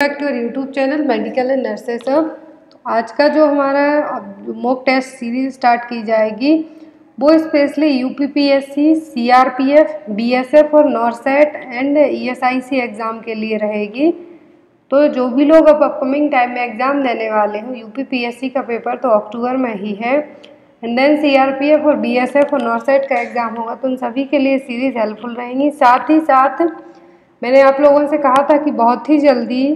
Back to YouTube channel medical and nurses सब। तो आज का जो हमारा मॉक टेस्ट सीरीज स्टार्ट की जाएगी वो स्पेशली यूपीपीएससी, सीआरपीएफ, बीएसएफ और नॉरसेट एंड ईएसआईसी एग्ज़ाम के लिए रहेगी। तो जो भी लोग अब अपकमिंग टाइम में एग्ज़ाम देने वाले हैं, यूपीपीएससी का पेपर तो अक्टूबर में ही है एंड देन सीआरपीएफ और बीएसएफ और नॉरसेट का एग्ज़ाम होगा, तो उन सभी के लिए सीरीज़ हेल्पफुल रहेंगी। साथ ही साथ मैंने आप लोगों से कहा था कि बहुत ही जल्दी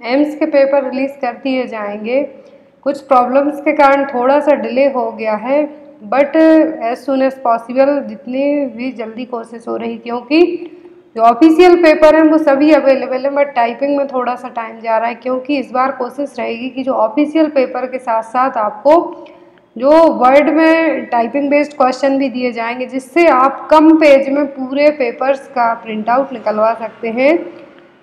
एम्स के पेपर रिलीज़ कर दिए जाएंगे। कुछ प्रॉब्लम्स के कारण थोड़ा सा डिले हो गया है, but as soon as possible जितनी भी जल्दी कोशिश हो रही, क्योंकि जो ऑफिशियल पेपर हैं वो सभी अवेलेबल है, बट टाइपिंग में थोड़ा सा टाइम जा रहा है। क्योंकि इस बार कोशिश रहेगी कि जो ऑफिशियल पेपर के साथ साथ आपको जो वर्ड में टाइपिंग बेस्ड क्वेश्चन भी दिए जाएंगे, जिससे आप कम पेज में पूरे पेपर्स का प्रिंट आउट निकलवा सकते हैं।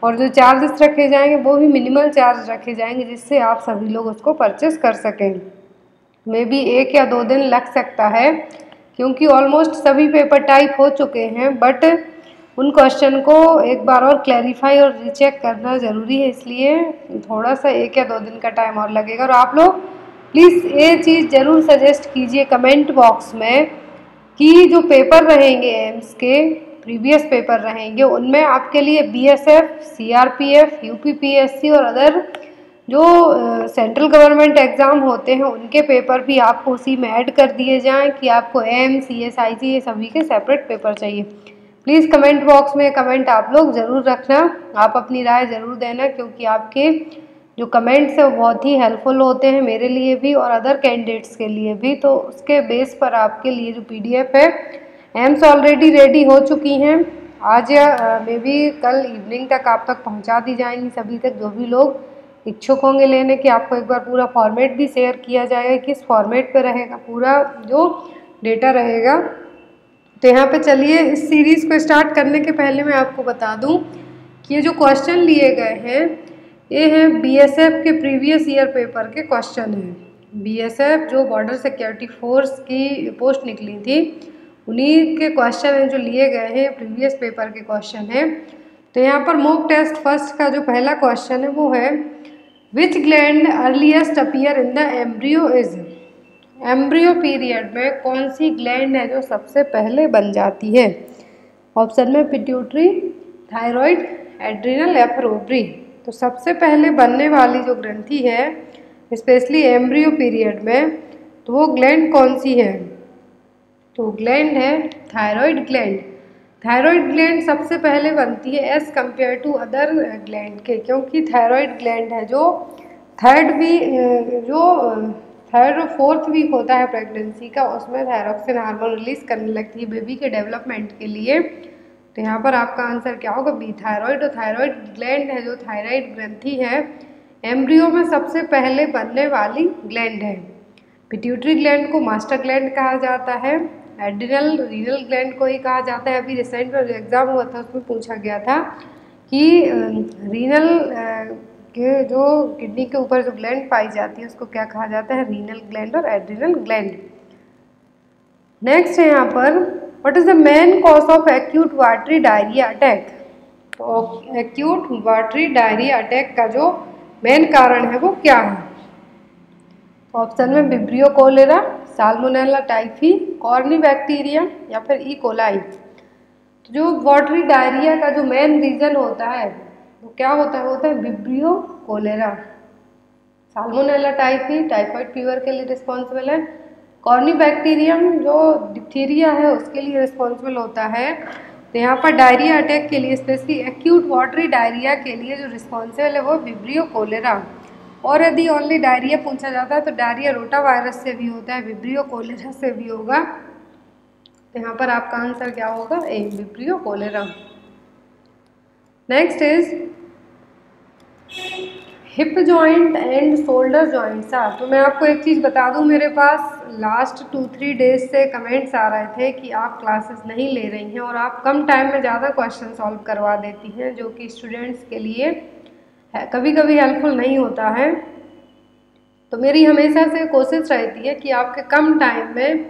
और जो चार्जेस रखे जाएंगे वो भी मिनिमल चार्ज रखे जाएंगे, जिससे आप सभी लोग उसको परचेस कर सकें। मे बी 1 या 2 दिन लग सकता है, क्योंकि ऑलमोस्ट सभी पेपर टाइप हो चुके हैं, बट उन क्वेश्चन को एक बार और क्लैरिफाई और रीचेक करना ज़रूरी है, इसलिए थोड़ा सा 1 या 2 दिन का टाइम और लगेगा। और आप लोग प्लीज़ ये चीज़ ज़रूर सजेस्ट कीजिए कमेंट बॉक्स में कि जो पेपर रहेंगे एम्स के प्रीवियस पेपर रहेंगे, उनमें आपके लिए बीएसएफ, सीआरपीएफ, यूपीपीएससी और अदर जो सेंट्रल गवर्नमेंट एग्ज़ाम होते हैं उनके पेपर भी आपको उसी में ऐड कर दिए जाएं कि आपको एम्स, ईएसआईसी ये सभी के सेपरेट पेपर चाहिए। प्लीज़ कमेंट बॉक्स में कमेंट आप लोग ज़रूर रखना, आप अपनी राय ज़रूर देना, क्योंकि आपके जो कमेंट्स है वो बहुत ही हेल्पफुल होते हैं मेरे लिए भी और अदर कैंडिडेट्स के लिए भी। तो उसके बेस पर आपके लिए जो पीडीएफ है एम्स ऑलरेडी रेडी हो चुकी हैं, आज या मे बी कल इवनिंग तक आप तक पहुंचा दी जाएंगी सभी तक। जो भी लोग इच्छुक होंगे लेने के, आपको एक बार पूरा फॉर्मेट भी शेयर किया जाएगा, किस फॉर्मेट पे रहेगा पूरा जो डेटा रहेगा। तो यहाँ पे चलिए इस सीरीज़ को स्टार्ट करने के पहले मैं आपको बता दूँ कि ये जो क्वेश्चन लिए गए हैं ये हैं बीएसएफ के प्रीवियस ईयर पेपर के क्वेश्चन हैं। बीएसएफ जो बॉर्डर सिक्योरिटी फोर्स की पोस्ट निकली थी उन्हीं के क्वेश्चन हैं जो लिए गए हैं, प्रीवियस पेपर के क्वेश्चन हैं। तो यहाँ पर मॉक टेस्ट फर्स्ट का जो पहला क्वेश्चन है वो है विच gland earliest appear in the embryo is. Embryo period में कौन सी ग्लैंड है जो सबसे पहले बन जाती है? ऑप्शन में पिट्यूटरी, थायराइड, एड्रिनल या फिर ओवरी। तो सबसे पहले बनने वाली जो ग्रंथि है स्पेशली एम्ब्रियो पीरियड में, तो वो ग्लैंड कौन सी है? तो ग्लैंड है थायराइड ग्लैंड। थायराइड ग्लैंड सबसे पहले बनती है as compared to other gland के, क्योंकि थायराइड ग्लैंड है जो थर्ड और फोर्थ वीक होता है प्रेगनेंसी का, उसमें थायरॉक्सिन हार्मोन रिलीज करने लगती है बेबी के डेवलपमेंट के लिए। तो यहाँ पर आपका आंसर क्या होगा? B, thyroid. और थायराइड ग्लैंड है जो थायराइड ग्रंथि है एम्ब्रियो में सबसे पहले बनने वाली ग्लैंड है। पिट्यूटरी ग्लैंड को मास्टर ग्लैंड कहा जाता है, एड्रिनल रीनल ग्लैंड को ही कहा जाता है। अभी रिसेंट में जो एग्जाम हुआ था उसमें पूछा गया था कि रीनल के जो किडनी के ऊपर जो ग्लैंड पाई जाती है उसको क्या कहा जाता है? रीनल ग्लैंड और एड्रिनल ग्लैंड। नेक्स्ट है यहाँ पर what is the main cause of acute watery diarrhoea attack. तो एक्यूट वाटरी डायरिया अटैक का जो मेन कारण है वो क्या है? ऑप्शन में Vibrio cholerae, Salmonella typhi, Corynebacterium या फिर ई कोलाई। तो जो वाटरी डायरिया का जो मेन रीजन होता है वो क्या होता है? होता है Vibrio cholerae. Salmonella typhi typhoid fever के लिए रिस्पॉन्सिबल है। कॉर्नी बैक्टीरियम जो डिप्थीरिया है उसके लिए रिस्पॉन्सिबल होता है। तो यहाँ पर डायरिया अटैक के लिए स्पेशली एक्यूट वाटरी डायरिया के लिए जो रिस्पॉन्सिबल है वो विब्रियो कोलेरा। और यदि ओनली डायरिया पूछा जाता है तो डायरिया रोटा वायरस से भी होता है, विब्रियो कोलेरा से भी होगा। तो यहाँ पर आपका आंसर क्या होगा? A, vibrio cholera. Next is hip joint and shoulder joints. तो मैं आपको एक चीज़ बता दूं, मेरे पास लास्ट 2-3 डेज से कमेंट्स आ रहे थे कि आप क्लासेस नहीं ले रही हैं और आप कम टाइम में ज़्यादा क्वेश्चन सॉल्व करवा देती हैं, जो कि स्टूडेंट्स के लिए कभी कभी हेल्पफुल नहीं होता है। तो मेरी हमेशा से कोशिश रहती है कि आपके कम टाइम में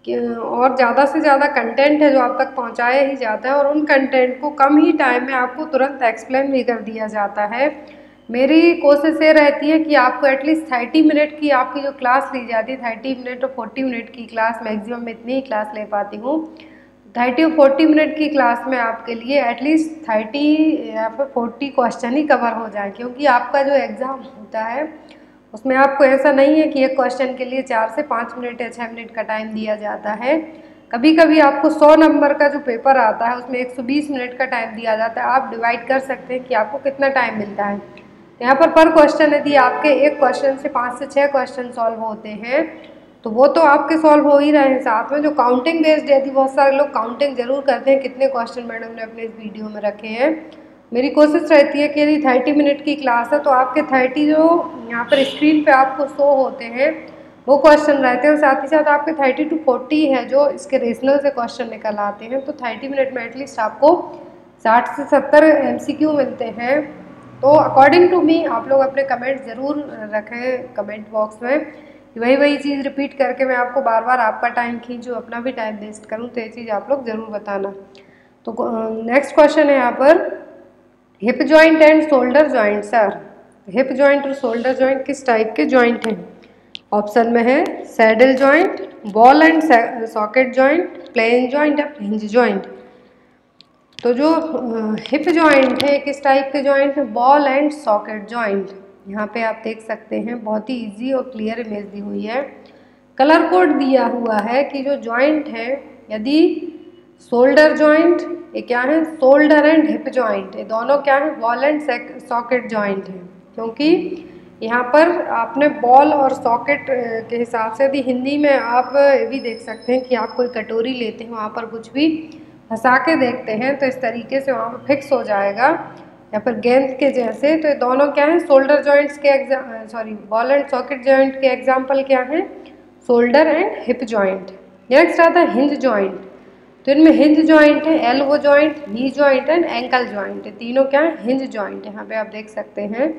और ज़्यादा से ज़्यादा कंटेंट है जो आप तक पहुंचाया ही जाता है और उन कंटेंट को कम ही टाइम में आपको तुरंत एक्सप्लेन भी कर दिया जाता है, मेरी कोशिश ये रहती है कि आपको एटलीस्ट 30 मिनट की आपकी जो क्लास ली जाती है, 30 मिनट और 40 मिनट की क्लास, मैक्सिमम में इतनी ही क्लास ले पाती हूँ। 30 और 40 मिनट की क्लास में आपके लिए एटलीस्ट 30 या फिर 40 क्वेश्चन ही कवर हो जाए, क्योंकि आपका जो एग्ज़ाम होता है उसमें आपको ऐसा नहीं है कि एक क्वेश्चन के लिए 4 से 5 मिनट या 6 मिनट का टाइम दिया जाता है। कभी कभी आपको 100 नंबर का जो पेपर आता है उसमें 120 मिनट का टाइम दिया जाता है। आप डिवाइड कर सकते हैं कि आपको कितना टाइम मिलता है। यहाँ पर क्वेश्चन यदि आपके एक क्वेश्चन से 5 से 6 क्वेश्चन सॉल्व होते हैं तो वो तो आपके सॉल्व हो ही रहे हैं, साथ में जो काउंटिंग बेस्ड यदि बहुत सारे लोग काउंटिंग जरूर करते हैं कितने क्वेश्चन मैडम ने अपने इस वीडियो में रखे हैं। मेरी कोशिश रहती है कि यदि 30 मिनट की क्लास है तो आपके 30 जो यहाँ पर स्क्रीन पे आपको शो होते हैं वो क्वेश्चन रहते हैं, और साथ ही साथ आपके 30 to 40 है जो इसके रीजनल से क्वेश्चन निकल आते हैं। तो 30 मिनट में एटलीस्ट आपको 60 से 70 MCQ मिलते हैं। तो अकॉर्डिंग टू मी आप लोग अपने कमेंट ज़रूर रखें कमेंट बॉक्स में, वही चीज़ रिपीट करके मैं आपको बार बार आपका टाइम खींचूँ, अपना भी टाइम वेस्ट करूँ, तो ये चीज़ आप लोग ज़रूर बताना। तो नेक्स्ट क्वेश्चन है यहाँ पर, hip joint and shoulder joint sir, hip joint और शोल्डर जॉइंट किस टाइप के जॉइंट हैं? ऑप्शन में है saddle joint, ball and socket joint, plane joint या हिंज जॉइंट। तो जो हिप जॉइंट है किस टाइप के जॉइंट है? Ball and socket joint. यहाँ पे आप देख सकते हैं बहुत ही इजी और क्लियर इमेज दी हुई है, कलर कोड दिया हुआ है कि जो जॉइंट है यदि शोल्डर जॉइंट ये क्या है? शोल्डर एंड हिप जॉइंट, ये दोनों क्या है? बॉल एंड सॉकेट जॉइंट है। क्योंकि यहाँ पर आपने बॉल और सॉकेट के हिसाब से, यदि हिंदी में आप भी देख सकते हैं कि आप कोई कटोरी लेते हैं वहाँ पर कुछ भी फंसा के देखते हैं तो इस तरीके से वहाँ पर फिक्स हो जाएगा या फिर गेंद के जैसे। तो ये दोनों क्या है? शोल्डर जॉइंट्स के बॉल एंड सॉकेट जॉइंट के एग्जाम्पल क्या है? Shoulder and hip joint. Next आता है हिंज जॉइंट। तो इनमें हिंज जॉइंट है elbow joint, knee joint and ankle joint, ये तीनों क्या है? Hinge joint. यहाँ पे आप देख सकते हैं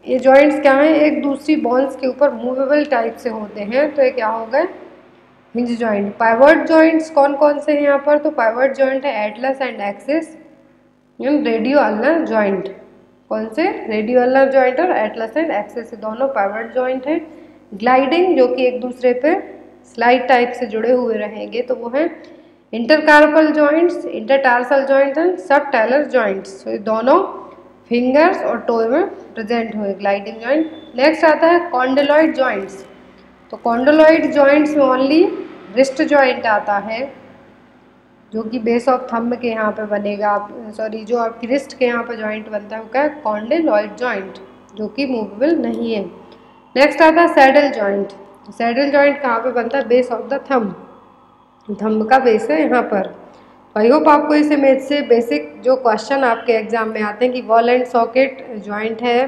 ये जॉइंट्स क्या हैं? एक दूसरी बोन्स के ऊपर मूवेबल टाइप से होते हैं, तो ये क्या हो गए? Hinge joint. पाइवट जॉइंट्स कौन कौन से हैं यहाँ पर? तो पाइवट जॉइंट है Atlas and axis and radio ulnar joint. कौन से? रेडियो अल्नर जॉइंट और एटलस एंड एक्सिस, दोनों पाइवट जॉइंट है। ग्लाइडिंग जो कि एक दूसरे पे स्लाइड टाइप से जुड़े हुए रहेंगे, तो वो है इंटरकार्पल जॉइंट्स, इंटरटार्सल जॉइंट्स एंड सब टैलर जॉइंट्स। तो ये दोनों फिंगर्स और टो में प्रेजेंट हुए ग्लाइडिंग जॉइंट। नेक्स्ट आता है कॉन्डोलॉइड जॉइंट्स। तो कॉन्डोलॉइड जॉइंट्स में ओनली रिस्ट जॉइंट आता है जो कि बेस ऑफ थंब के यहाँ पे बनेगा, जो आपकी रिस्ट के यहाँ पे जॉइंट बनता है वो क्या है? कॉन्डोलॉइड जॉइंट, जो कि मूवेबल नहीं है। नेक्स्ट आता है सैडल जॉइंट। सैडल जॉइंट कहाँ पे बनता है? बेस ऑफ द थंब का बेस है यहाँ पर। आई होप आपको इस इमेज से बेसिक जो क्वेश्चन आपके एग्जाम में आते हैं कि बॉल एंड सॉकेट जॉइंट है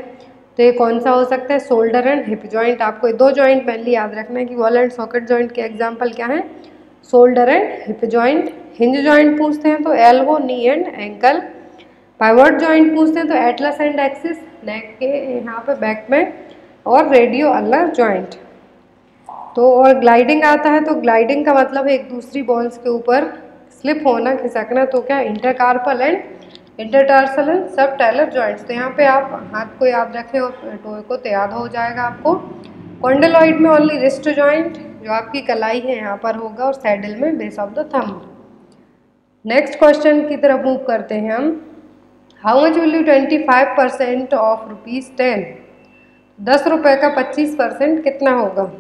तो ये कौन सा हो सकता है? Shoulder and hip joint. आपको ये दो जॉइंट मेनली याद रखना है कि बॉल एंड सॉकेट जॉइंट के एग्जाम्पल क्या है? Shoulder and hip joint. Hinge joint पूछते हैं तो elbow, knee and ankle. Pivot joint पूछते हैं तो एटलस एंड एक्सिस, नेक के यहाँ पे बैक में, और रेडियो अल्नर जॉइंट। तो और ग्लाइडिंग आता है तो ग्लाइडिंग का मतलब है एक दूसरी बॉल्स के ऊपर स्लिप होना, खिसकना, तो क्या? इंटरकार्पल एंड इंटरटार्सल एंड सब टैलर जॉइंट्स। तो यहाँ पे आप हाथ को याद रखें और टो को तो याद हो जाएगा आपको। कॉन्डोलॉइड में ओनली रिस्ट जॉइंट जो आपकी कलाई है यहाँ पर होगा, और सैडल में base of the thumb. Next question की तरफ मूव करते हैं हम। How much will you 25% of ₹10? 10 रुपये का 25% कितना होगा?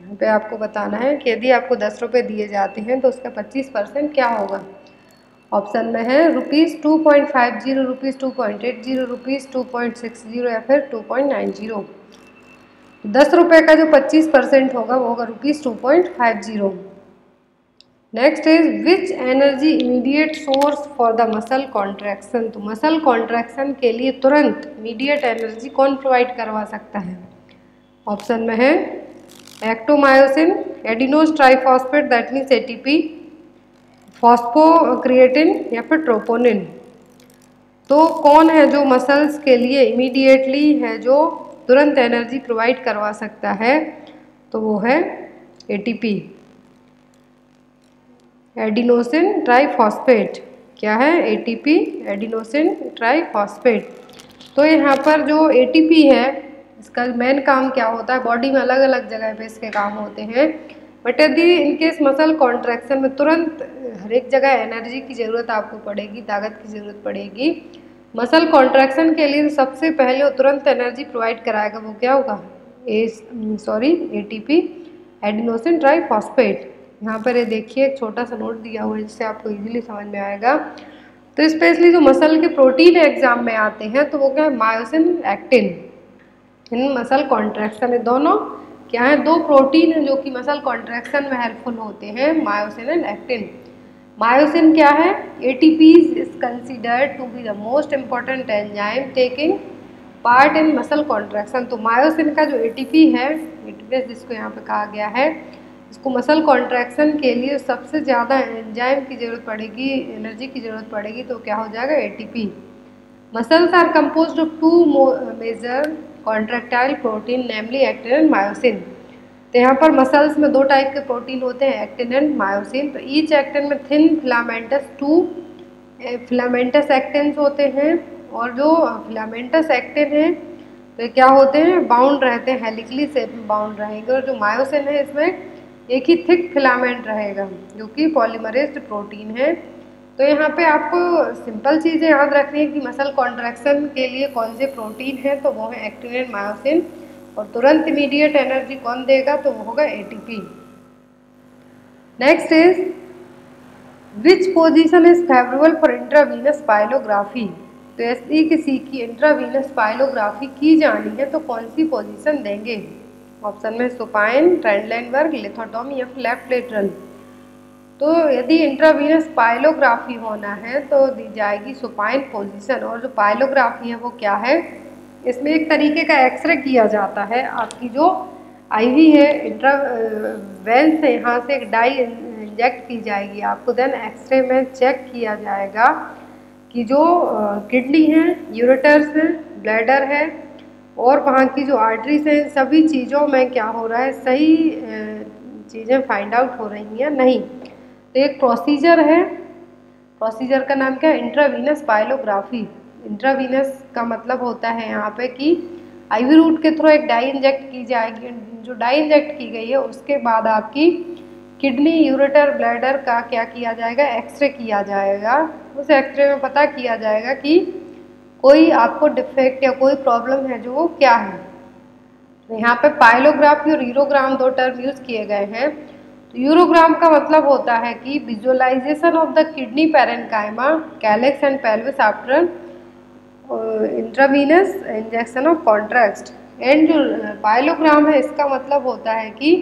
यहाँ पे आपको बताना है कि यदि आपको 10 रुपये दिए जाते हैं तो उसका 25% क्या होगा। ऑप्शन में है ₹2.50, ₹2.80, ₹2.60 या फिर 2.90। 10 रुपये का जो 25% होगा वो होगा ₹2.50। Next is which energy immediate source for the muscle contraction. तो मसल कॉन्ट्रैक्शन के लिए तुरंत इमीडिएट एनर्जी कौन प्रोवाइड करवा सकता है? ऑप्शन में है actomyosin, adenosine triphosphate that means ATP, phosphocreatine या फिर ट्रोपोनिन। तो कौन है जो मसल्स के लिए इमीडिएटली है जो तुरंत एनर्जी प्रोवाइड करवा सकता है? तो वो है ATP, एडिनोसिन ट्राइफॉस्फेट। क्या है? ATP, adenosine triphosphate. तो यहाँ पर जो एटीपी है इसका मेन काम क्या होता है, बॉडी में अलग अलग जगह पे इसके काम होते हैं, बट यदि इनकेस मसल कॉन्ट्रैक्शन में तुरंत हर एक जगह एनर्जी की ज़रूरत आपको पड़ेगी, ताकत की ज़रूरत पड़ेगी। मसल कॉन्ट्रैक्शन के लिए सबसे पहले वो तुरंत एनर्जी प्रोवाइड कराएगा, वो क्या होगा, एटीपी, एडिनोसिन ट्राइफॉस्फेट। यहाँ पर ये देखिए एक छोटा सा नोट दिया हुआ है जिससे आपको इजीली समझ में आएगा। तो स्पेशली जो मसल के प्रोटीन एग्जाम में आते हैं तो वो क्या है, मायोसिन, एक्टिन। इन मसल कॉन्ट्रैक्शन में दोनों क्या है, दो प्रोटीन है जो कि मसल कॉन्ट्रैक्शन में हेल्पफुल होते हैं, मायोसिन एंड एक्टिन। मायोसिन क्या है, ATPase is considered to be the most important enzyme taking part in muscle contraction. तो मायोसिन का जो एटीपी है, एटीपी जिसको यहाँ पे कहा गया है, इसको मसल कॉन्ट्रैक्शन के लिए सबसे ज़्यादा एंजाइम की ज़रूरत पड़ेगी, एनर्जी की ज़रूरत पड़ेगी, तो क्या हो जाएगा, ATP. Muscles are composed of two major contractile protein namely actin and myosin. तो यहाँ पर मसल्स में दो टाइप के प्रोटीन होते हैं, एक्टिन एंड मायोसिन। तो ईच एक्टिन में thin filamentous to filamentous actins होते हैं, और जो फिलामेंटस एक्टिन है तो क्या होते हैं, बाउंड रहते हैं, हेलिकली शेप में बाउंड रहेंगे। और जो मायोसिन है इसमें एक ही थिक फिलामेंट रहेगा जो कि पॉलीमरेज्ड प्रोटीन है। तो यहाँ पे आपको सिंपल चीज़ें याद रखनी है कि मसल कॉन्ट्रैक्शन के लिए कौन से प्रोटीन है, तो वो है एक्टिन एंड मायोसिन। और तुरंत इमीडिएट एनर्जी कौन देगा, तो वो होगा ATP. Next is which position is favourable for intravenous pyelography. तो यदि किसी की इंट्रावीनस पाइलोग्राफी की जानी है तो कौन सी पोजीशन देंगे। ऑप्शन में सुपाइन, ट्रेंडलाइनबर्ग, लिथोटॉमी या फिर लेफ्ट लेटरल। तो यदि इंट्रावीनस पाइलोग्राफी होना है तो दी जाएगी सुपाइन पोजीशन। और जो पाइलोग्राफी है वो क्या है, इसमें एक तरीके का एक्सरे किया जाता है। आपकी जो आईवी है, वेन से यहाँ से एक डाई इंजेक्ट की जाएगी आपको, देन एक्सरे में चेक किया जाएगा कि जो किडनी है, यूरेटर्स है, ब्लैडर है और वहाँ की जो आर्टरीज हैं, सभी चीज़ों में क्या हो रहा है, सही चीज़ें फाइंड आउट हो रही हैं नहीं। तो एक प्रोसीजर है, प्रोसीजर का नाम क्या है, इंट्रावीनस पाइलोग्राफी। इंट्रावीनस का मतलब होता है यहाँ पे कि आईवी रूट के थ्रू एक डाई इंजेक्ट की जाएगी। जो डाई इंजेक्ट की गई है उसके बाद आपकी किडनी, यूरेटर, ब्लैडर का क्या किया जाएगा, एक्सरे किया जाएगा। उस एक्सरे में पता किया जाएगा कि कोई आपको डिफेक्ट या कोई प्रॉब्लम है जो वो क्या है। तो यहाँ पे पाइलोग्राफी और यूरोग्राम दो टर्म यूज किए गए हैं। तो यूरोग्राम का मतलब होता है कि visualisation of the kidney parenchyma, calyx and pelvis after intravenous injection of contract. And जो पाइलोग्राम है इसका मतलब होता है कि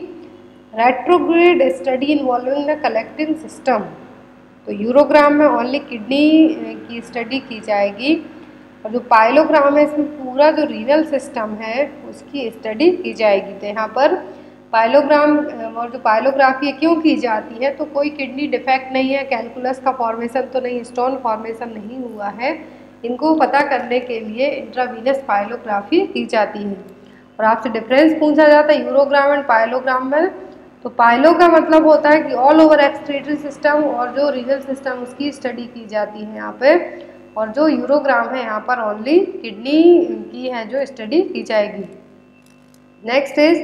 retrograde study involving the collecting system. तो यूरोग्राम में ओनली किडनी की स्टडी की जाएगी, और जो पाइलोग्राम है इसमें पूरा जो रीनल सिस्टम है उसकी स्टडी की जाएगी। तो यहाँ पर पाइलोग्राम और जो पाइलोग्राफी है क्यों की जाती है, तो कोई किडनी डिफेक्ट नहीं है, कैलकुलस का फॉर्मेशन तो नहीं, स्टोन फॉर्मेशन नहीं हुआ है, इनको पता करने के लिए इंट्रावीनस पाइलोग्राफी की जाती है। और आपसे डिफरेंस पूछा जाता है यूरोग्राम एंड पाइलोग्राम में। तो पाइलो का मतलब होता है कि ऑल ओवर एक्सक्रीटरी सिस्टम और जो रीनल सिस्टम उसकी स्टडी की जाती है यहाँ पे। और जो यूरोग्राम है यहाँ पर ओनली किडनी की है जो स्टडी की जाएगी। Next is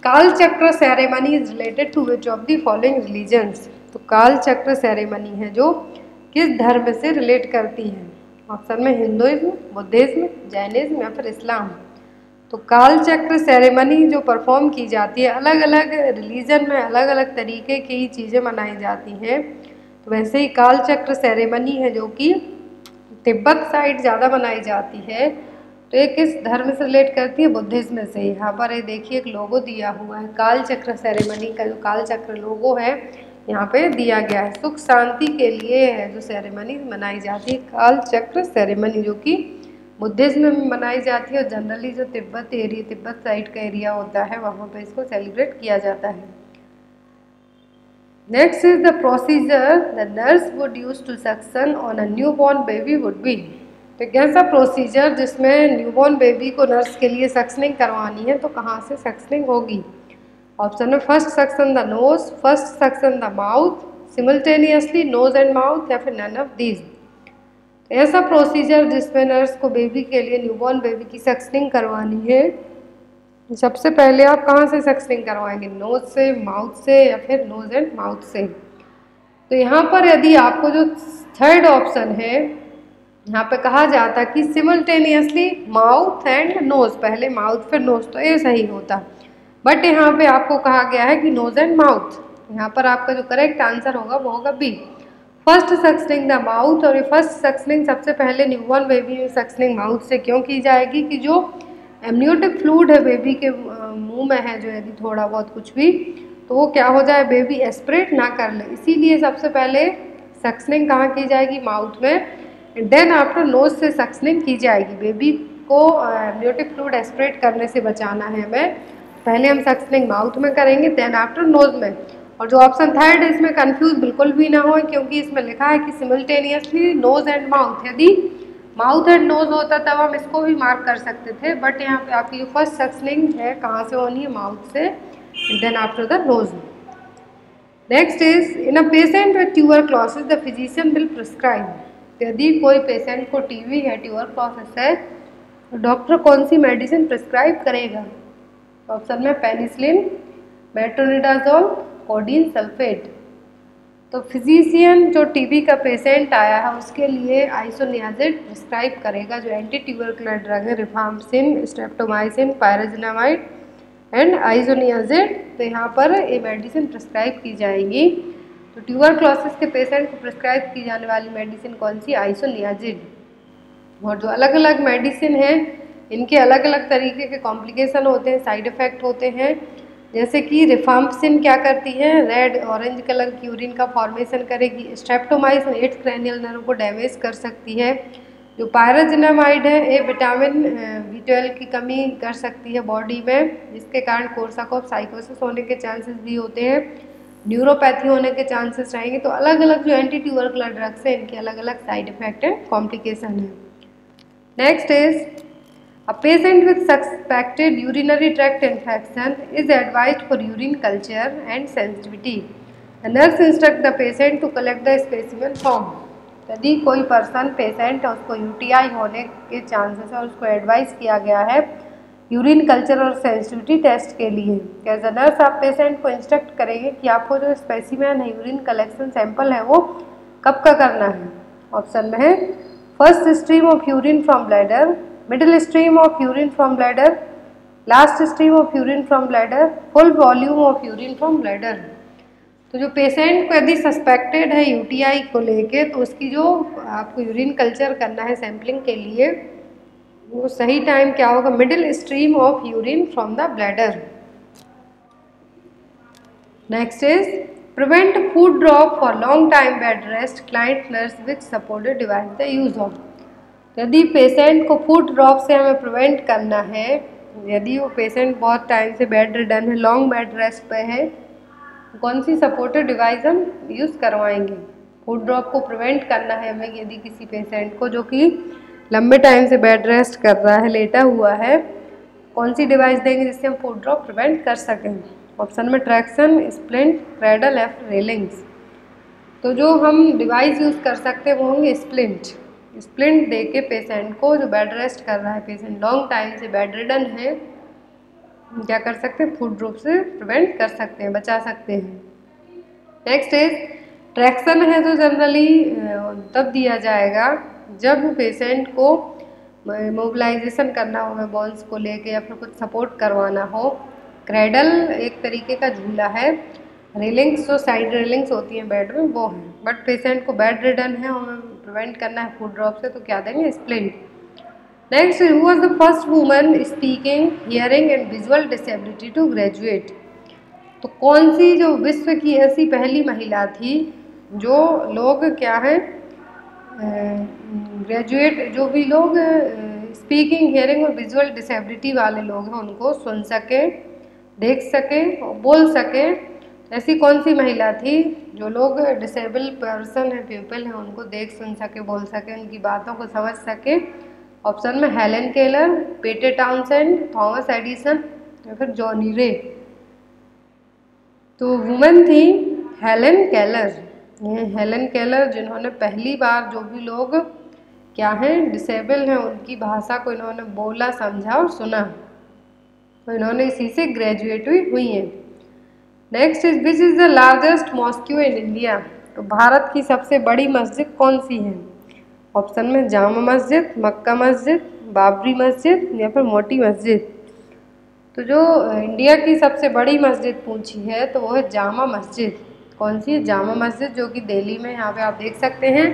Kalachakra ceremony is related to which of the following religions. तो काल चक्र सेरेमनी है जो किस धर्म से रिलेट करती है। ऑप्शन में हिंदुइज्म, बुद्धिज्म, जैनिज्म या फिर इस्लाम। तो काल चक्र सेरेमनी जो परफॉर्म की जाती है, अलग अलग रिलीजन में अलग अलग तरीके की ही चीज़ें मनाई जाती हैं। तो वैसे ही काल चक्र सेरेमनी है जो कि तिब्बत साइड ज़्यादा मनाई जाती है। तो ये किस धर्म से रिलेट करती है, बुद्धिज्म से। यहाँ पर ये देखिए एक लोगो दिया हुआ है, काल चक्र सेरेमनी का जो काल चक्र लोगो है यहाँ पे दिया गया है। सुख शांति के लिए है जो सेरेमनी मनाई जाती है, काल चक्र सेरेमनी, जो कि बुद्धिज्म में मनाई जाती है। और जनरली जो तिब्बत एरिया, तिब्बत साइड का एरिया होता है वहाँ पे इसको सेलिब्रेट किया जाता है। Next is the procedure the nurse would use to suction on a newborn baby would be. तो कैसा प्रोसीजर जिसमें न्यूबॉर्न बेबी को नर्स के लिए सक्शनिंग करवानी है, तो कहाँ से सक्शनिंग होगी। ऑप्शन में first suction the nose, first suction the mouth, simultaneously nose and mouth, या फिर नन ऑफ दीज। ऐसा प्रोसीजर जिसमें नर्स को बेबी के लिए, न्यूबॉर्न बेबी की सक्सनिंग करवानी है, सबसे पहले आप कहाँ से सक्सनिंग करवाएंगे, नोज से, माउथ से, या फिर नोज एंड माउथ से। तो यहाँ पर यदि आपको जो थर्ड ऑप्शन है, यहाँ पे कहा जाता है कि सिमल्टेनियसली माउथ एंड नोज, पहले माउथ फिर नोज, तो ये सही होता। बट यहाँ पे आपको कहा गया है कि नोज एंड माउथ। यहाँ पर आपका जो करेक्ट आंसर होगा वो होगा B, first suctioning the mouth. और ये फर्स्ट सक्सनिंग सबसे पहले न्यूबॉर्न बेबी में सक्सनिंग माउथ से क्यों की जाएगी कि जो एमनियोटिक फ्लूइड है बेबी के मुंह में है, जो यदि थोड़ा बहुत कुछ भी, तो वो क्या हो जाए, बेबी एस्पिरेट ना कर ले, इसीलिए सबसे पहले सक्सनिंग कहाँ की जाएगी, माउथ में। देन आफ्टर नोज से सक्सनिंग की जाएगी। बेबी को एमनियोटिक फ्लूइड एस्पिरेट करने से बचाना है हमें, पहले हम सक्सनिंग माउथ में करेंगे, देन आफ्टर नोज में। और जो ऑप्शन थर्ड है इसमें कंफ्यूज बिल्कुल भी ना हो, क्योंकि इसमें लिखा है कि सिमल्टेनियसली नोज एंड माउथ। यदि माउथ एंड नोज होता तब हम इसको भी मार्क कर सकते थे, बट यहाँ पे आपकी जो फर्स्ट सक्सनिंग है कहाँ से होनी है, माउथ से, then after the nose. Next is in a patient with tuberculosis the physician will prescribe. यदि कोई पेशेंट को टीबी है, ट्यूबरक्लोसिस है, तो डॉक्टर कौन सी मेडिसिन प्रिस्क्राइब करेगा। ऑप्शन में पेनिसिलिन, मेट्रोनिडाजोल, कोडीन सल्फेट। तो फिजिशियन जो टीबी का पेशेंट आया है उसके लिए आइसोनियाजिड प्रिस्क्राइब करेगा, जो एंटी ट्यूबरकुलर ड्रग है, rifampicin, streptomycin, pyrazinamide and isoniazid. तो यहाँ पर ये मेडिसिन प्रिस्क्राइब की जाएगी। तो ट्यूबरक्लोसिस के पेशेंट को प्रिस्क्राइब की जाने वाली मेडिसिन कौन सी, आइसोनियाजिड। और जो अलग अलग मेडिसिन है इनके अलग अलग तरीके के कॉम्प्लिकेशन होते हैं, साइड इफ़ेक्ट होते हैं। जैसे कि रिफाम्पिसिन क्या करती है, रेड ऑरेंज कलर की यूरिन का फॉर्मेशन करेगी। स्ट्रेप्टोमाइसिन 8th क्रैनियल नर्व को डैमेज कर सकती है। जो पायराजिनामाइड है ये विटामिन B12 की कमी कर सकती है बॉडी में, जिसके कारण कोर्साकॉफ साइकोसिस होने के चांसेस भी होते हैं, न्यूरोपैथी होने के चांसेस रहेंगे। तो अलग अलग जो एंटी ट्यूबरकुलर ड्रग्स हैं इनके अलग अलग साइड इफेक्ट एंड कॉम्प्लिकेशन है। Next is a patient with suspected urinary tract infection is advised for urine culture and sensitivity. The nurse instructs the patient to collect the specimen from. यदि कोई person patient है उसको UTI होने के chances है और उसको एडवाइस किया गया है यूरिन कल्चर और सेंसिटिविटी टेस्ट के लिए, एज अ नर्स आप पेशेंट को इंस्ट्रक्ट करेंगे कि आपको जो स्पेसिमेन है, यूरिन कलेक्शन सैंपल है, वो कब का करना है। ऑप्शन में है first stream of urine from bladder, middle stream of urine from bladder, last stream of urine from bladder, full volume of urine from bladder. तो जो पेशेंट को यदि सस्पेक्टेड है यूटीआई को लेके, तो उसकी जो आपको यूरिन कल्चर करना है सैम्पलिंग के लिए, वो सही टाइम क्या होगा, middle stream of urine from the bladder. Next is prevent food drop for long time bed rest, client nurse with supported device the use of. यदि पेशेंट को फूड ड्रॉप से हमें प्रिवेंट करना है, यदि वो पेशेंट बहुत टाइम से बेड रिडन है, लॉन्ग बेड रेस्ट पे है, कौन सी सपोर्टेड डिवाइस हम यूज़ करवाएंगे। फूड ड्रॉप को प्रिवेंट करना है हमें यदि किसी पेशेंट को जो कि लंबे टाइम से बेड रेस्ट कर रहा है, लेटा हुआ है, कौन सी डिवाइस देंगे जिससे हम फूड ड्रॉप प्रिवेंट कर सकें। ऑप्शन में ट्रैक्शन, स्प्लिंट, क्रेडल या रेलिंग्स। तो जो हम डिवाइस यूज़ कर सकते हैं वो होंगे स्प्लिंट। स्प्लिंट दे के पेशेंट को, जो बेड रेस्ट कर रहा है पेशेंट, लॉन्ग टाइम से बेड रिडन है, क्या कर सकते हैं, फूड ड्रॉप से प्रिवेंट कर सकते हैं, बचा सकते हैं। नेक्स्ट इज ट्रैक्शन है जो जनरली तब दिया जाएगा जब पेशेंट को मोबिलाइजेशन करना हो बोन्स को लेके या फिर कुछ सपोर्ट करवाना हो। क्रेडल एक तरीके का झूला है, रेलिंग्स जो साइड रेलिंग्स होती हैं बेड में वो है। बट पेशेंट को बेड रिडन है, हमें प्रिवेंट करना है फूड ड्रॉप से, तो क्या देंगे, splint. Next, who was the first woman speaking, hearing and visual disability to graduate. तो कौन सी जो विश्व की ऐसी पहली महिला थी जो लोग क्या है, ग्रेजुएट, जो भी लोग स्पीकिंग, हियरिंग और विजुअल डिसेबिलिटी वाले लोग हैं उनको सुन सके, देख सके और बोल सके। ऐसी कौन सी महिला थी जो लोग डिसेबल पर्सन है, पीपल हैं, उनको देख सुन सके, बोल सके, उनकी बातों को समझ सके। ऑप्शन में हेलन केलर, पेटे टाउनसेंड, थॉमस एडिसन या फिर जॉनी रे। तो वुमेन थी हेलन केलर। ये हेलन केलर जिन्होंने पहली बार जो भी लोग क्या हैं, डिसेबल हैं, उनकी भाषा को इन्होंने बोला, समझा और सुना, तो इन्होंने इसी से ग्रेजुएट हुई हैं। Next is which is the largest mosque in India, तो भारत की सबसे बड़ी मस्जिद कौन सी है? ऑप्शन में जामा मस्जिद, मक्का मस्जिद, बाबरी मस्जिद या फिर मोटी मस्जिद। तो जो इंडिया की सबसे बड़ी मस्जिद पूछी है तो वो है जामा मस्जिद। कौन सी है? जामा मस्जिद, जो कि दिल्ली में, यहाँ पे आप देख सकते हैं।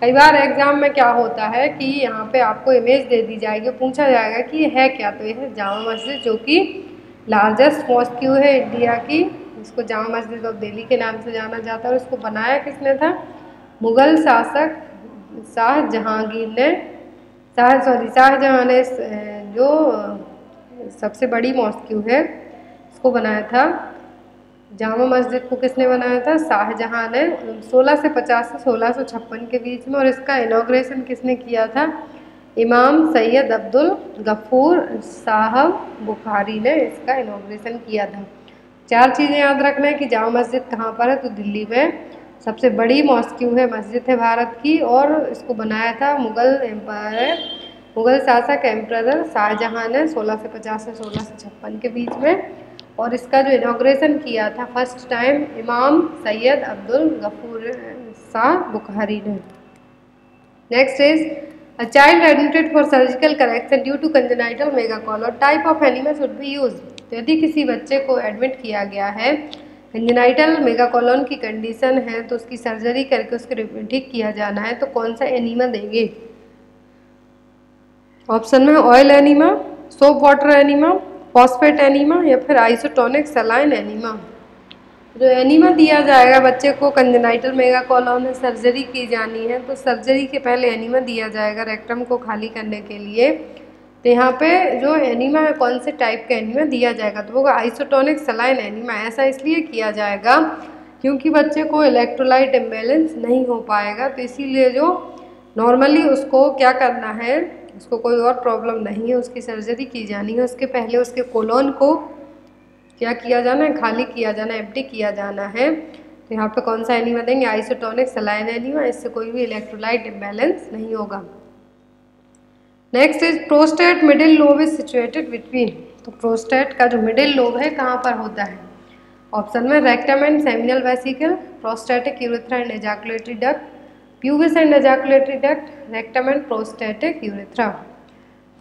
कई बार एग्जाम में क्या होता है कि यहाँ पे आपको इमेज दे दी जाएगी, पूछा जाएगा कि ये है क्या, तो ये है जामा मस्जिद, जो कि लार्जेस्ट मॉस्क्यू है इंडिया की। इसको जामा मस्जिद ऑफ दिल्ली के नाम से जाना जाता है। और इसको बनाया किसने था? मुग़ल शासक शाहजहाँ ने जो सबसे बड़ी मॉस्क्यू है इसको बनाया था। जामा मस्जिद को किसने बनाया था? शाहजहाँ ने 1650 से 1656 के बीच में। और इसका इनॉग्रेशन किसने किया था? इमाम सैयद अब्दुल गफूर साहब बुखारी ने इसका इनॉग्रेशन किया था। 4 चीज़ें याद रखना है कि जामा मस्जिद कहाँ पर है, तो दिल्ली में सबसे बड़ी मॉस्क्यू है, मस्जिद है भारत की। और इसको बनाया था मुग़ल शासक एम्परर शाहजहाँ ने 1650 से 1656 के बीच में। और इसका जो इनॉग्रेशन किया था फर्स्ट टाइम इमाम सैयद अब्दुल गफूर शाह बुखारी ने। Next is a child admitted for surgical correction due to congenital megacolon type of enema should be use. तो यदि किसी बच्चे को एडमिट किया गया है, कंजेनाइटल मेगाकोलोन की कंडीशन है, तो उसकी सर्जरी करके उसके ठीक किया जाना है, तो कौन सा एनीमा देंगे? ऑप्शन में oil enema, soap water enema, phosphate enema या फिर आइसोटोनिक सलाइन एनीमा। जो एनीमा दिया जाएगा बच्चे को, कंजेनाइटल मेगाकोलोन में सर्जरी की जानी है, तो सर्जरी के पहले एनीमा दिया जाएगा रेक्टम को खाली करने के लिए। तो यहाँ पे जो एनीमा है, कौन से टाइप का एनीमा दिया जाएगा, तो वो आइसोटोनिक सलाइन एनीमा। ऐसा इसलिए किया जाएगा क्योंकि बच्चे को इलेक्ट्रोलाइट इम्बैलेंस नहीं हो पाएगा, तो इसीलिए जो नॉर्मली उसको क्या करना है, उसको कोई और प्रॉब्लम नहीं है, उसकी सर्जरी की जानी है, उसके पहले उसके कोलोन को क्या किया जाना है? खाली किया जाना है, एम्प्टी किया जाना है। तो यहाँ पे कौन सा एनीमा देंगे? Isotonic saline enema. इससे कोई भी इलेक्ट्रोलाइट इम्बैलेंस नहीं होगा। Next is prostate middle lobe is situated between. तो प्रोस्टेट का जो मिडिल लोब है कहाँ पर होता है? ऑप्शन में rectum and seminal vesicle, prostatic urethra and ejaculatory duct, pubis and ejaculatory duct, rectum and prostatic urethra.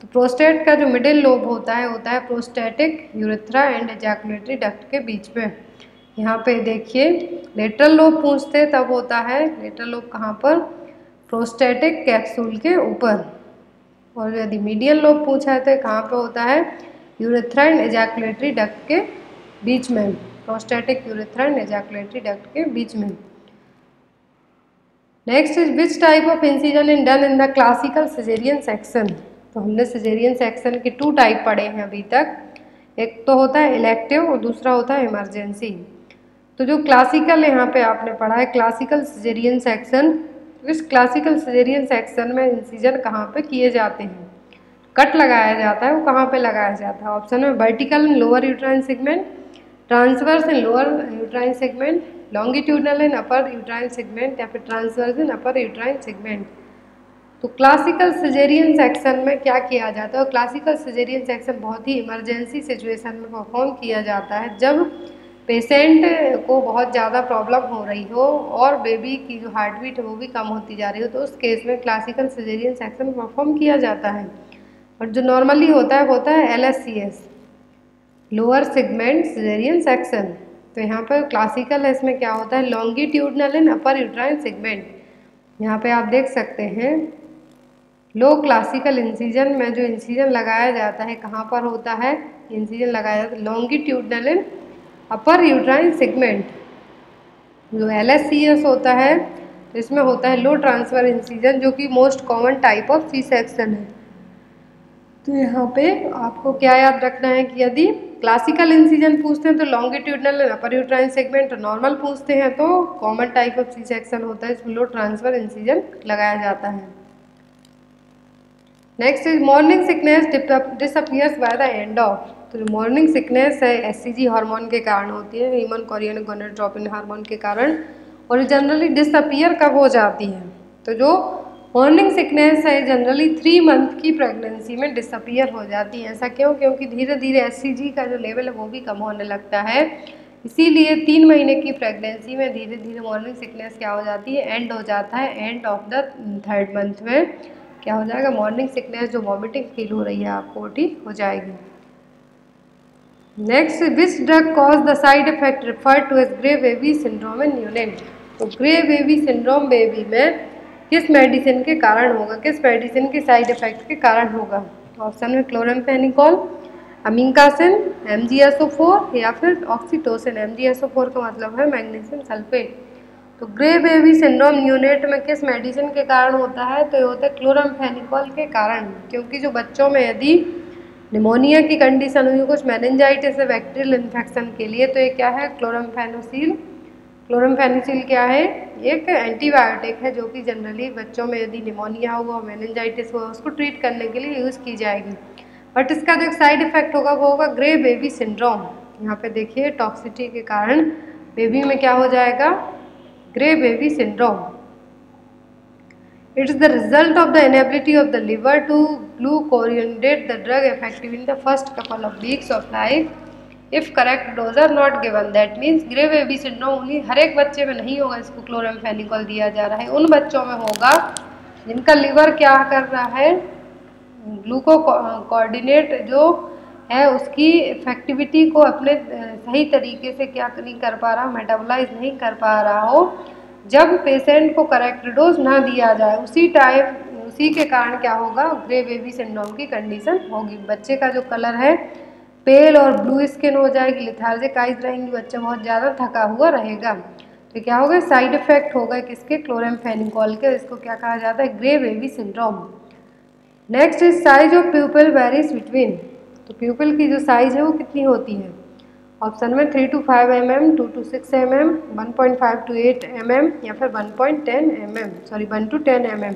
तो प्रोस्टेट का जो मिडिल लोब होता है prostatic urethra and ejaculatory duct के बीच में। यहाँ पे देखिए, लेटरल लोब पूछते तब होता है, लेटरल लोब कहाँ पर? प्रोस्टेटिक कैप्सूल के ऊपर। और यदि मीडियल लोब पूछा है तो कहाँ पे होता है? यूरेथ्रा एंड एजाकुलेटरी डक्ट के बीच में, prostatic urethra and ejaculatory duct के बीच में। Next is which type of incision in done in the classical caesarean section. तो हमने सिजेरियन सेक्शन के 2 टाइप पढ़े हैं अभी तक। एक तो होता है इलेक्टिव और दूसरा होता है इमरजेंसी। तो जो क्लासिकल यहाँ पे आपने पढ़ा है क्लासिकल सिजेरियन सेक्शन, तो इस क्लासिकल सिजेरियन सेक्शन में इंसिजन कहाँ पे किए जाते हैं? कट लगाया जाता है, वो कहाँ पे लगाया जाता है? ऑप्शन में vertical in lower uterine segment, transverse in lower uterine segment, longitudinal in upper uterine segment या फिर transverse in upper uterine segment. तो क्लासिकल सिजेरियन सेक्शन में क्या किया जाता है? और क्लासिकल सिजेरियन सेक्शन बहुत ही इमरजेंसी सिचुएशन में परफॉर्म किया जाता है, जब पेशेंट को बहुत ज़्यादा प्रॉब्लम हो रही हो और बेबी की जो हार्ट बीट है वो भी कम होती जा रही हो, तो उस केस में क्लासिकल सिजेरियन सेक्शन परफॉर्म किया जाता है। और जो नॉर्मली होता है वो होता है LSCS, lower segment caesarean section. तो यहाँ पर क्लासिकल है, इसमें क्या होता है? लॉन्गिट्यूडनल इन अपर यूट्राइन सेगमेंट। यहाँ पे आप देख सकते हैं, लो क्लासिकल इंसिजन में जो इंसिजन लगाया जाता है कहाँ पर होता है? इंसिजन लगाया जाता है लॉन्गिट्यूडनल इन अपर यूट्राइन सेगमेंट। जो LSCS होता है तो इसमें होता है लो ट्रांसफर इंसिजन, जो कि most common type of C section है। तो यहाँ पे आपको क्या याद रखना है कि यदि क्लासिकल इंसिजन पूछते हैं तो longitudinal and upper uterine segment, normal पूछते हैं तो common type of C section होता है, इसमें लो ट्रांसफर इंसिजन लगाया जाता है। Next is morning sickness disappears by the end of. तो जो मॉर्निंग सिकनेस है HCG हार्मोन के कारण होती है, ह्यूमन कोरियन गोनाडोट्रोपिन हार्मोन के कारण, और जनरली डिसअपियर कब हो जाती है? तो जो मॉर्निंग सिकनेस है जनरली 3 मंथ की प्रेगनेंसी में डिसअपियर हो जाती है। ऐसा क्यों? क्योंकि धीरे धीरे HCG का जो लेवल है वो भी कम होने लगता है, इसीलिए 3 महीने की प्रेगनेंसी में धीरे धीरे मॉर्निंग सिकनेस क्या हो जाती है, एंड हो जाता है। End of the 3rd month में क्या हो जाएगा, मॉर्निंग सिकनेस जो वॉमिटिंग फील हो रही है आपको वो ठीक हो जाएगी। Next, which drug cause the side effect referred to as grey baby syndrome in neonate. तो ग्रे बेबी सिंड्रोम बेबी में किस मेडिसिन के कारण होगा, किस मेडिसिन के साइड इफेक्ट के कारण होगा? ऑप्शन में क्लोराम्फेनिकोल, अमीनकासिन, MgSO4 या फिर ऑक्सीटोसिन। MgSO4 का मतलब है मैग्नीशियम सल्फेट। तो ग्रे बेबी सिंड्रोम न्यूनेट में किस मेडिसिन के कारण होता है? तो ये होता है क्लोराम्फेनिकोल के कारण, क्योंकि जो बच्चों में यदि निमोनिया की कंडीशन हुई, कुछ मेनिंजाइटिस है बैक्टीरियल इन्फेक्शन के लिए, तो ये क्या है, क्लोराम्फेनिसिल क्या है, एक एंटीबायोटिक है जो कि जनरली बच्चों में यदि निमोनिया हुआ, मेनिंजाइटिस हुआ, उसको ट्रीट करने के लिए यूज़ की जाएगी। बट इसका जो साइड इफेक्ट होगा वो होगा ग्रे बेबी सिंड्रोम। यहाँ पे देखिए टॉक्सिटी के कारण बेबी में क्या हो जाएगा, grey baby syndrome. It is the result of the inability of the liver to glucuronate the drug effective in the first couple of weeks of life if correct dose are not given. That means grey baby syndrome उन्हीं हर एक बच्चे में नहीं होगा, इसको chloramphenicol दिया जा रहा है, उन बच्चों में होगा जिनका लिवर क्या कर रहा है, ग्लूकोकोऑर्डिनेट जो है उसकी इफेक्टिविटी को अपने सही तरीके से क्या नहीं कर पा रहा, मेटाबोलाइज नहीं कर पा रहा हो। जब पेशेंट को करेक्ट डोज ना दिया जाए उसी के कारण क्या होगा, ग्रे बेबी सिंड्रोम की कंडीशन होगी। बच्चे का जो कलर है पेल और ब्लू स्किन हो जाएगी, लिथार्जिक आइज रहेंगी, बच्चा बहुत ज़्यादा थका हुआ रहेगा। तो क्या होगा, साइड इफेक्ट होगा किसके, क्लोराम्फेनिकोल के। इसको क्या कहा जाता है, grey baby syndrome. Next is size of प्यूपिल varies between. तो प्यूपिल की जो साइज है वो कितनी होती है? ऑप्शन में 3 to 5 mm, 2 to 6 mm, 1.5 to 8 mm या फिर 1.10 mm, सॉरी 1 to 10 mm।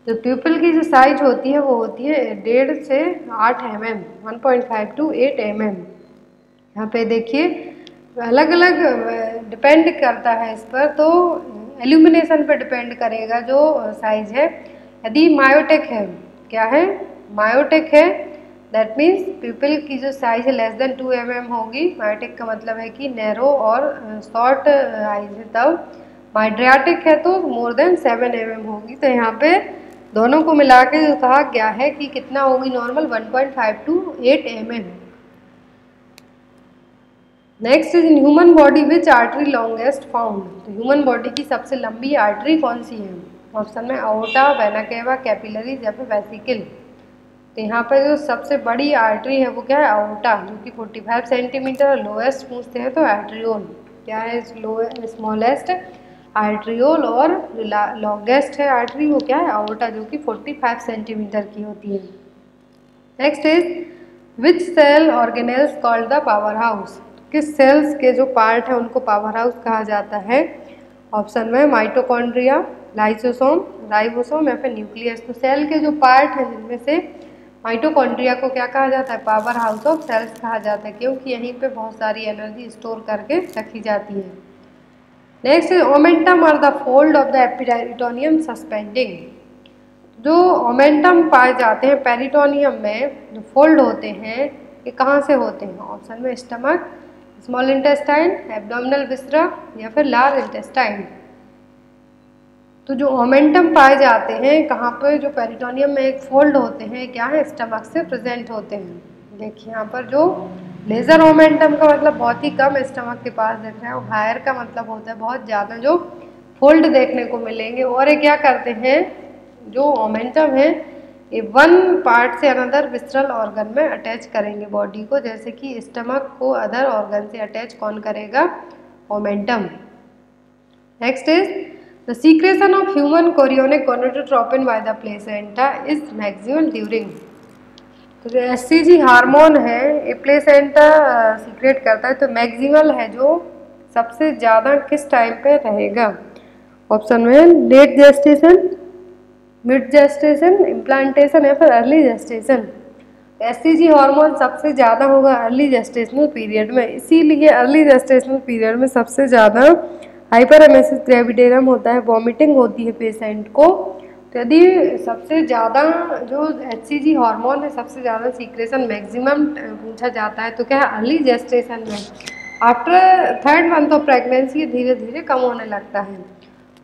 तो प्यूपिल की जो साइज होती है वो होती है 1.5 से 8 mm, 1.5 to 8 mm। यहाँ पे देखिए अलग अलग डिपेंड करता है इस पर, तो एल्यूमिनेशन पर डिपेंड करेगा जो साइज है। यदि मायोटेक है, क्या है, मायोटेक है, दैट मीन्स प्यूपिल की जो साइज है लेस देन 2 mm होगी। मायोटिक का मतलब है कि नैरो और शॉर्ट आइज है। तब माइड्रियाटिक है तो मोर देन 7 mm होगी। तो यहाँ पे दोनों को मिला के जो कहा गया है कि कितना होगी normal, 1.5 to 8 mm। Next is in human body which artery longest found. तो ह्यूमन बॉडी की सबसे लंबी आर्टरी कौन सी है? ऑप्शन में अओर्टा, वेना केवा, कैपिलरीज या फिर वेसिकल। तो यहाँ पर जो सबसे बड़ी आर्टरी है वो क्या है, अओर्टा, जो कि 45 सेंटीमीटर। लोएस्ट पूछते हैं तो आर्ट्रियोल, क्या है, स्मॉलेस्ट आर्ट्रियोल, और लॉन्गेस्ट है आर्टरी वो क्या है, अओर्टा, जो कि 45 सेंटीमीटर की होती है। Next is which cell organelles called the powerhouse. किस सेल्स के जो पार्ट है उनको पावर हाउस कहा जाता है? ऑप्शन में माइटोकॉन्ड्रिया, लाइसोसोम, राइबोसोम या फिर न्यूक्लियस। तो सेल के जो पार्ट हैं जिनमें से माइटोकॉन्ड्रिया को क्या कहा जाता है, पावर हाउस ऑफ सेल्स कहा जाता है, क्योंकि यहीं पे बहुत सारी एनर्जी स्टोर करके रखी जाती है। नेक्स्ट ओमेंटम और the fold of the peritoneum suspending. जो ओमेंटम पाए जाते हैं पेरिटोनियम में, जो फोल्ड होते हैं, ये कहाँ से होते हैं? ऑप्शन में स्टमक, स्मॉल इंटेस्टाइन, एब्डोमिनल विसरा या फिर लार्ज इंटेस्टाइन। तो जो ओमेंटम पाए जाते हैं कहाँ पर, जो पेरिटोनियम में एक फोल्ड होते हैं, क्या है, स्टमक से प्रेजेंट होते हैं। देखिए यहाँ पर जो लेजर ओमेंटम का मतलब बहुत ही कम स्टमक के पास दिख रहा है, और हायर का मतलब होता है बहुत ज़्यादा जो फोल्ड देखने को मिलेंगे। और ये क्या करते हैं, जो ओमेंटम है ये वन पार्ट से अनदर विसरल ऑर्गन में अटैच करेंगे बॉडी को, जैसे कि स्टमक को अदर ऑर्गन से अटैच कौन करेगा, omentum. Next is the secretion of human chorionic gonadotropin by the placenta is maximum during. तो जो HCG हार्मोन है ये प्लेसेंटा सीक्रेट करता है, तो मैक्सिमल है जो सबसे ज़्यादा किस टाइम पे रहेगा? ऑप्शन में late gestation, mid gestation, implantation या फिर अर्ली जेस्टेशन। HCG हार्मोन सबसे ज़्यादा होगा अर्ली जेस्टेशनल पीरियड में, इसीलिए अर्ली जेस्टेशनल पीरियड में सबसे ज़्यादा हाइपरेमेसिस ग्रेविडेरम होता है, वॉमिटिंग होती है पेशेंट को, तो यदि सबसे ज़्यादा जो HCG हार्मोन है सबसे ज़्यादा सीक्रेशन मैक्सिमम पूछा जाता है तो क्या है, अर्ली जेस्टेशन में after 3rd month of pregnancy धीरे धीरे कम होने लगता है।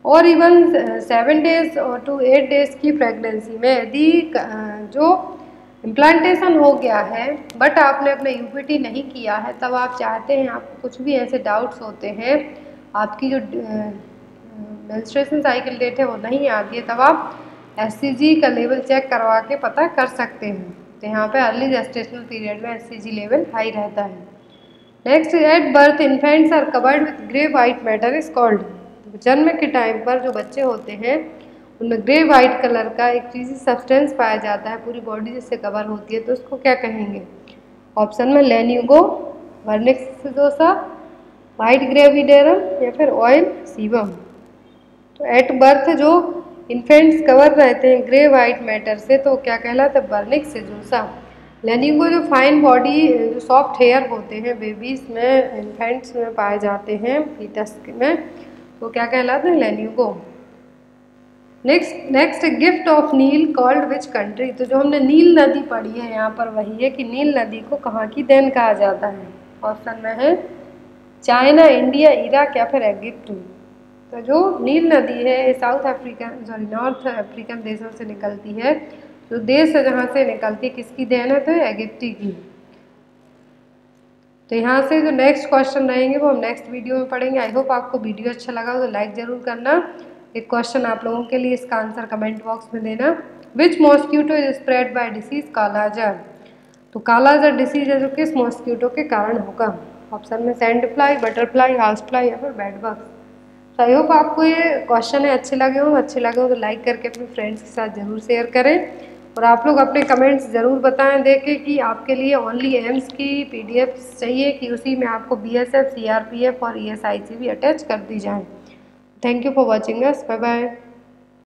और इवन 7 डेज और टू 8 डेज की प्रेगनेंसी में यदि जो इम्प्लांटेशन हो गया है बट आपने अपने UPT नहीं किया है, तब आप चाहते हैं, आपको कुछ भी ऐसे डाउट्स होते हैं, आपकी जो मेंस्ट्रुएशन साइकिल डेट है वो नहीं आती है, तब आप HCG का लेवल चेक करवा के पता कर सकते हैं। तो यहाँ पे अर्ली जेस्टेशनल पीरियड में HCG लेवल हाई रहता है। Next, at birth infants are covered with grey white matter is called. जन्म के टाइम पर जो बच्चे होते हैं उनमें ग्रे वाइट कलर का एक चीज़ी सब्सटेंस पाया जाता है, पूरी बॉडी जिससे कवर होती है, तो उसको क्या कहेंगे? ऑप्शन में लेन्यूगो, वर्निक्स सिडोसा, वाइट ग्रेविडेरम या फिर ऑयल सीबम। तो एट बर्थ जो इन्फेंट्स कवर रहते हैं ग्रे वाइट मैटर से, तो क्या कहलाता है? वर्निक्स सिडोसा। लेन्यूगो जो फाइन बॉडी जो सॉफ्ट हेयर होते हैं बेबीज में, इन्फेंट्स में पाए जाते हैं, फीटस में, तो क्या कहलाते हैं? Lanugo. Next gift of Nile called which country. तो जो हमने नील नदी पढ़ी है यहाँ पर वही है कि नील नदी को कहाँ की देन कहा जाता है? ऑप्शन में है चाइना, इंडिया, इराक या फिर इजिप्ट। तो जो नील नदी है साउथ अफ्रीकन नॉर्थ अफ्रीकन देशों से निकलती है, जो देश है जहाँ से निकलती है, किसकी देन है? तो इजिप्टी की। तो यहाँ से जो नेक्स्ट क्वेश्चन रहेंगे वो हम नेक्स्ट वीडियो में पढ़ेंगे। आई होप आपको वीडियो अच्छा लगा हो तो लाइक ज़रूर करना। एक क्वेश्चन आप लोगों के लिए, इसका आंसर कमेंट बॉक्स में देना। Which mosquito is spread by disease kalazar. तो कालाजार डिसीज है जो किस मॉस्क्यूटो के कारण होगा? ऑप्शन में sand fly, butterfly, house fly या फिर बेड बग। तो आई होप आपको ये क्वेश्चन है अच्छे लगे हो तो लाइक करके अपने फ्रेंड्स के साथ ज़रूर शेयर करें। और आप लोग अपने कमेंट्स ज़रूर बताएं देखें कि आपके लिए ओनली एम्स की PDF चाहिए कि उसी में आपको BSF, CRPF और ESIC भी अटैच कर दी जाए। Thank you for watching us. Bye bye.